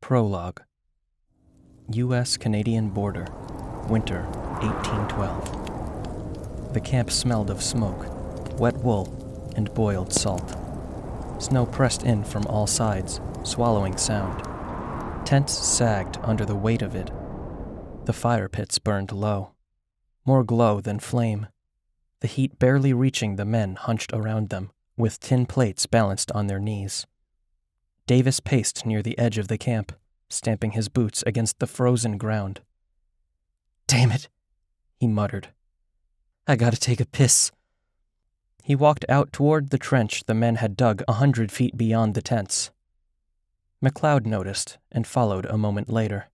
Prologue. U.S.-Canadian border, winter 1812. The camp smelled of smoke, wet wool, and boiled salt. Snow pressed in from all sides, swallowing sound. Tents sagged under the weight of it. The fire pits burned low, more glow than flame, the heat barely reaching the men hunched around them, with tin plates balanced on their knees. Davis paced near the edge of the camp, stamping his boots against the frozen ground. "Damn it," he muttered. "I gotta take a piss." He walked out toward the trench the men had dug 100 feet beyond the tents. McLeod noticed and followed a moment later.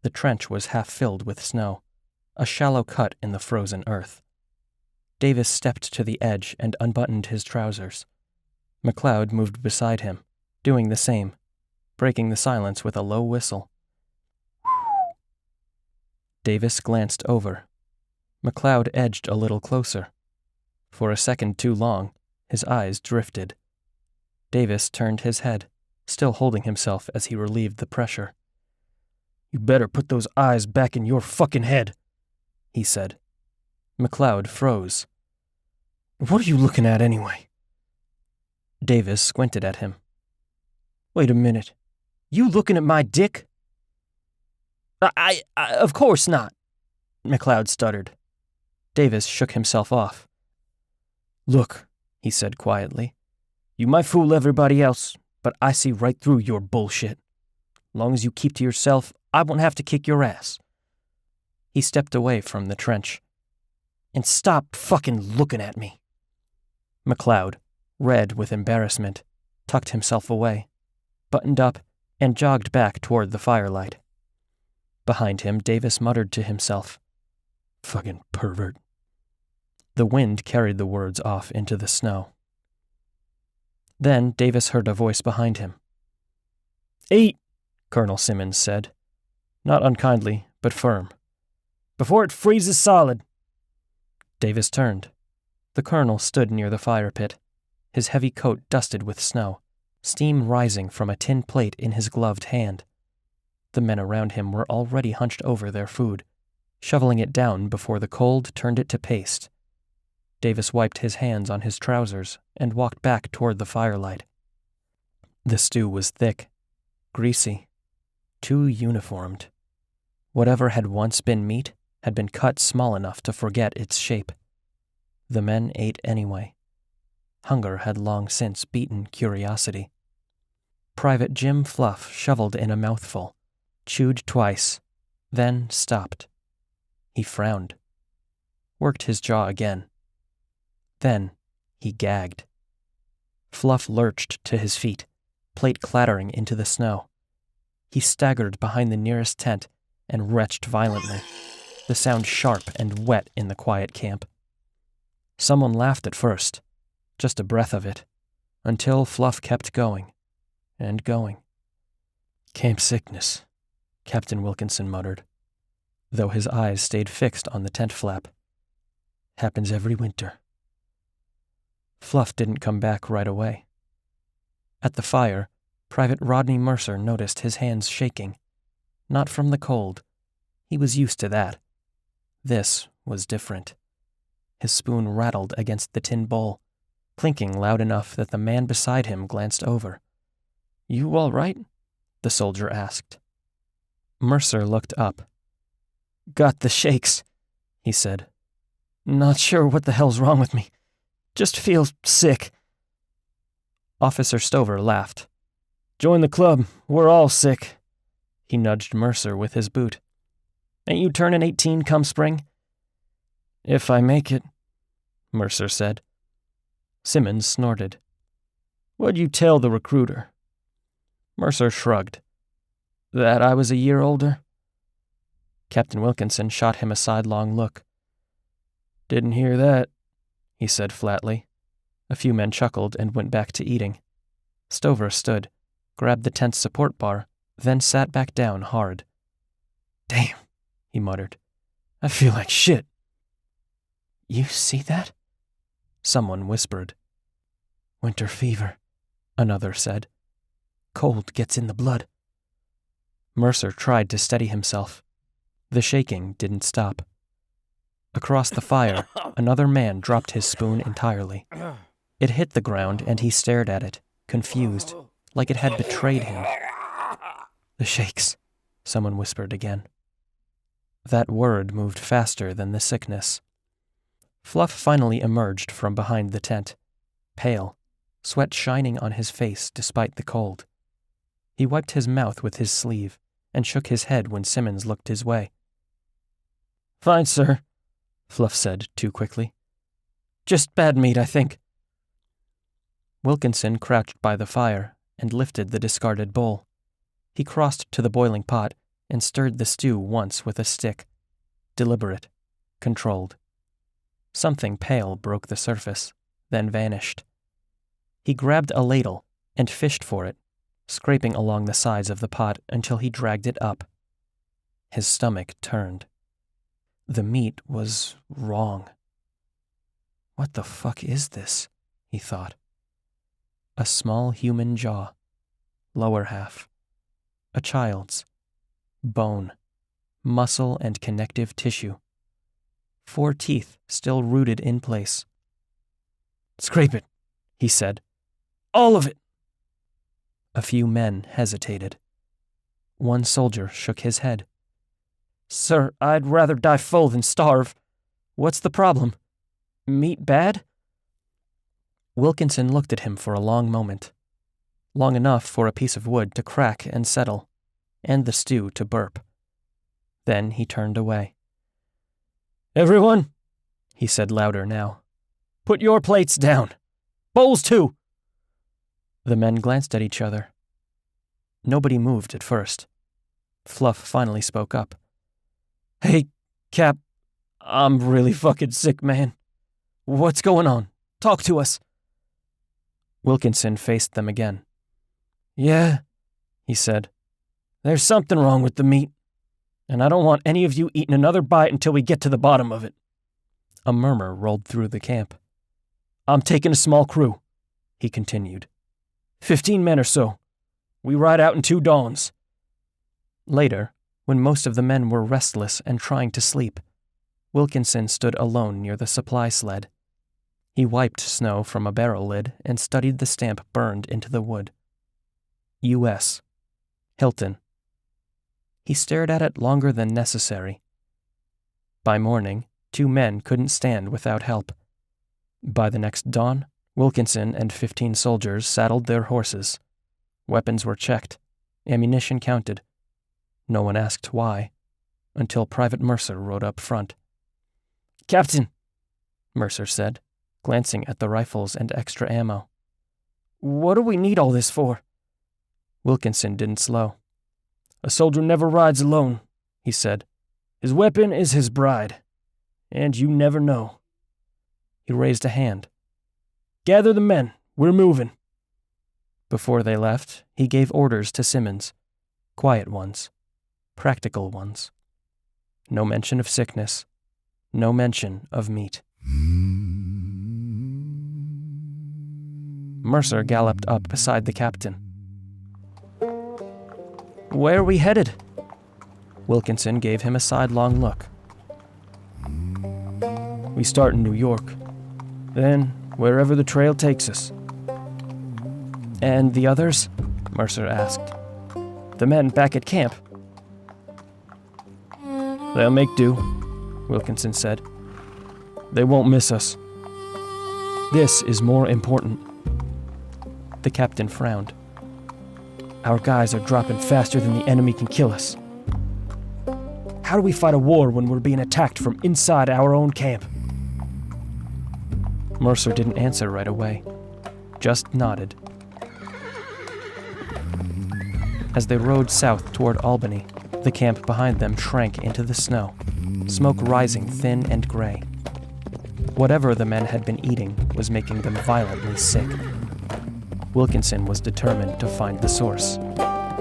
The trench was half filled with snow, a shallow cut in the frozen earth. Davis stepped to the edge and unbuttoned his trousers. McLeod moved beside him, doing the same, breaking the silence with a low whistle. Davis glanced over. McLeod edged a little closer. For a second too long, his eyes drifted. Davis turned his head, still holding himself as he relieved the pressure. "You better put those eyes back in your fucking head," he said. McLeod froze. "What are you looking at anyway?" Davis squinted at him. "Wait a minute. You looking at my dick?" I of course not," McLeod stuttered. Davis shook himself off. "Look," he said quietly, "you might fool everybody else, but I see right through your bullshit. Long as you keep to yourself, I won't have to kick your ass." He stepped away from the trench. "And stop fucking looking at me." McLeod, red with embarrassment, tucked himself away, buttoned up, and jogged back toward the firelight. Behind him, Davis muttered to himself, "Fucking pervert." The wind carried the words off into the snow. Then Davis heard a voice behind him. "Eat," Colonel Simmons said, not unkindly, but firm. "Before it freezes solid." Davis turned. The colonel stood near the fire pit, his heavy coat dusted with snow, steam rising from a tin plate in his gloved hand. The men around him were already hunched over their food, shoveling it down before the cold turned it to paste. Davis wiped his hands on his trousers and walked back toward the firelight. The stew was thick, greasy, too uniformed. Whatever had once been meat had been cut small enough to forget its shape. The men ate anyway. Hunger had long since beaten curiosity. Private Jim Fluff shoveled in a mouthful, chewed twice, then stopped. He frowned, worked his jaw again. Then he gagged. Fluff lurched to his feet, plate clattering into the snow. He staggered behind the nearest tent and retched violently, the sound sharp and wet in the quiet camp. Someone laughed at first, just a breath of it, until Fluff kept going and going. "Camp sickness," Captain Wilkinson muttered, though his eyes stayed fixed on the tent flap. "Happens every winter." Fluff didn't come back right away. At the fire, Private Rodney Mercer noticed his hands shaking. Not from the cold. He was used to that. This was different. His spoon rattled against the tin bowl, clinking loud enough that the man beside him glanced over. "You all right?" the soldier asked. Mercer looked up. "Got the shakes," he said. "Not sure what the hell's wrong with me. Just feel sick." Officer Stover laughed. "Join the club. We're all sick." He nudged Mercer with his boot. "Ain't you turning 18 come spring?" "If I make it," Mercer said. Simmons snorted. "What'd you tell the recruiter?" Mercer shrugged. "That I was a year older?" Captain Wilkinson shot him a sidelong look. "Didn't hear that," he said flatly. A few men chuckled and went back to eating. Stover stood, grabbed the tent's support bar, then sat back down hard. "Damn," he muttered. "I feel like shit." "You see that?" Someone whispered. "Winter fever," another said. "Cold gets in the blood." Mercer tried to steady himself. The shaking didn't stop. Across the fire, another man dropped his spoon entirely. It hit the ground and he stared at it, confused, like it had betrayed him. "The shakes," someone whispered again. That word moved faster than the sickness. Fluff finally emerged from behind the tent, pale, sweat shining on his face despite the cold. He wiped his mouth with his sleeve and shook his head when Simmons looked his way. "Fine, sir," Fluff said too quickly. "Just bad meat, I think." Wilkinson crouched by the fire and lifted the discarded bowl. He crossed to the boiling pot and stirred the stew once with a stick, deliberate, controlled. Something pale broke the surface, then vanished. He grabbed a ladle and fished for it, scraping along the sides of the pot until he dragged it up. His stomach turned. The meat was wrong. "What the fuck is this?" he thought. A small human jaw, lower half. A child's. Bone, muscle and connective tissue. 4 teeth still rooted in place. "Scrape it," he said. "All of it." A few men hesitated. One soldier shook his head. "Sir, I'd rather die full than starve. What's the problem? Meat bad?" Wilkinson looked at him for a long moment. Long enough for a piece of wood to crack and settle, and the stew to burp. Then he turned away. "Everyone," he said louder now, "put your plates down. Bowls too." The men glanced at each other. Nobody moved at first. Fluff finally spoke up. "Hey, Cap, I'm really fucking sick, man. What's going on? Talk to us." Wilkinson faced them again. "Yeah," he said. "There's something wrong with the meat, and I don't want any of you eating another bite until we get to the bottom of it." A murmur rolled through the camp. "I'm taking a small crew," he continued. 15 men or so. We ride out in 2 dawns." Later, when most of the men were restless and trying to sleep, Wilkinson stood alone near the supply sled. He wiped snow from a barrel lid and studied the stamp burned into the wood. U.S. Hilton. He stared at it longer than necessary. By morning, 2 men couldn't stand without help. By the next dawn, Wilkinson and 15 soldiers saddled their horses. Weapons were checked, ammunition counted. No one asked why, until Private Mercer rode up front. "Captain," Mercer said, glancing at the rifles and extra ammo. "What do we need all this for?" Wilkinson didn't slow. "A soldier never rides alone," he said. "His weapon is his bride, and you never know." He raised a hand. "Gather the men, we're moving." Before they left, he gave orders to Simmons. Quiet ones. Practical ones. No mention of sickness. No mention of meat. Mercer galloped up beside the captain. "Where are we headed?" Wilkinson gave him a sidelong look. "We start in New York. Then, wherever the trail takes us." "And the others?" Mercer asked. "The men back at camp?" "They'll make do," Wilkinson said. "They won't miss us. This is more important." The captain frowned. "Our guys are dropping faster than the enemy can kill us. How do we fight a war when we're being attacked from inside our own camp?" Mercer didn't answer right away, just nodded. As they rode south toward Albany, the camp behind them shrank into the snow, smoke rising thin and gray. Whatever the men had been eating was making them violently sick. Wilkinson was determined to find the source,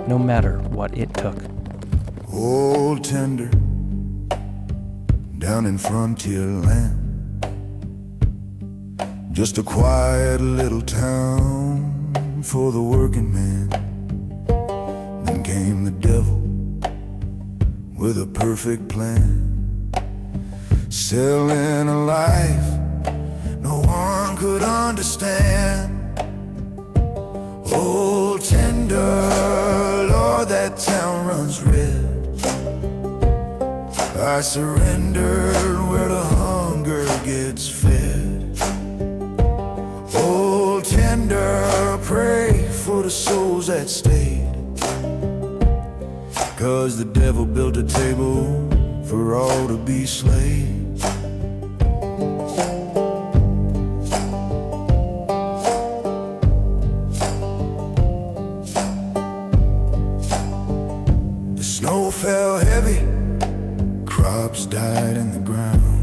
no matter what it took. Old tender, down in frontier land, just a quiet little town for the working man. Then came the devil with a perfect plan, selling a life no one could understand. Old tender, Lord, that town runs red. I surrendered where the hunger gets fed. Old tender, pray for the souls that stayed, 'cause the devil built a table for all to be slain. The snow fell heavy, crops died in the ground.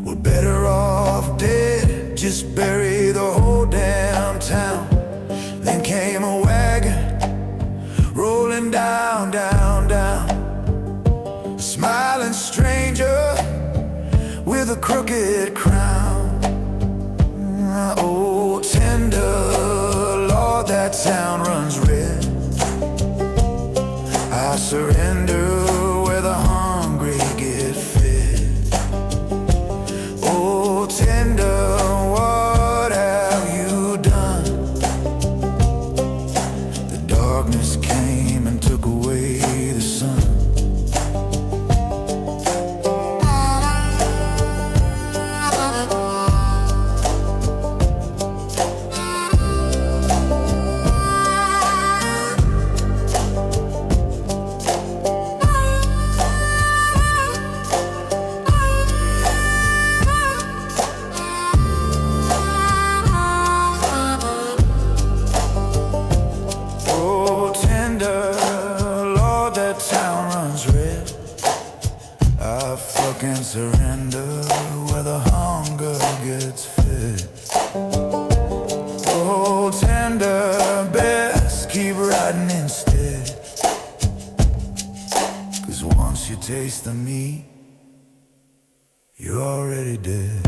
We're better off dead, just bury the whole damn town. Then came a wagon rolling down, down, down. A smiling stranger with a crooked crown. Oh, tender, Lord, that town runs red. I surrender where the hungry get fed. Oh, tender, what have you done? The darkness came and took away the sun. I fucking surrender where the hunger gets fed. Oh, tender, best keep riding instead, 'cause once you taste the meat, you're already dead.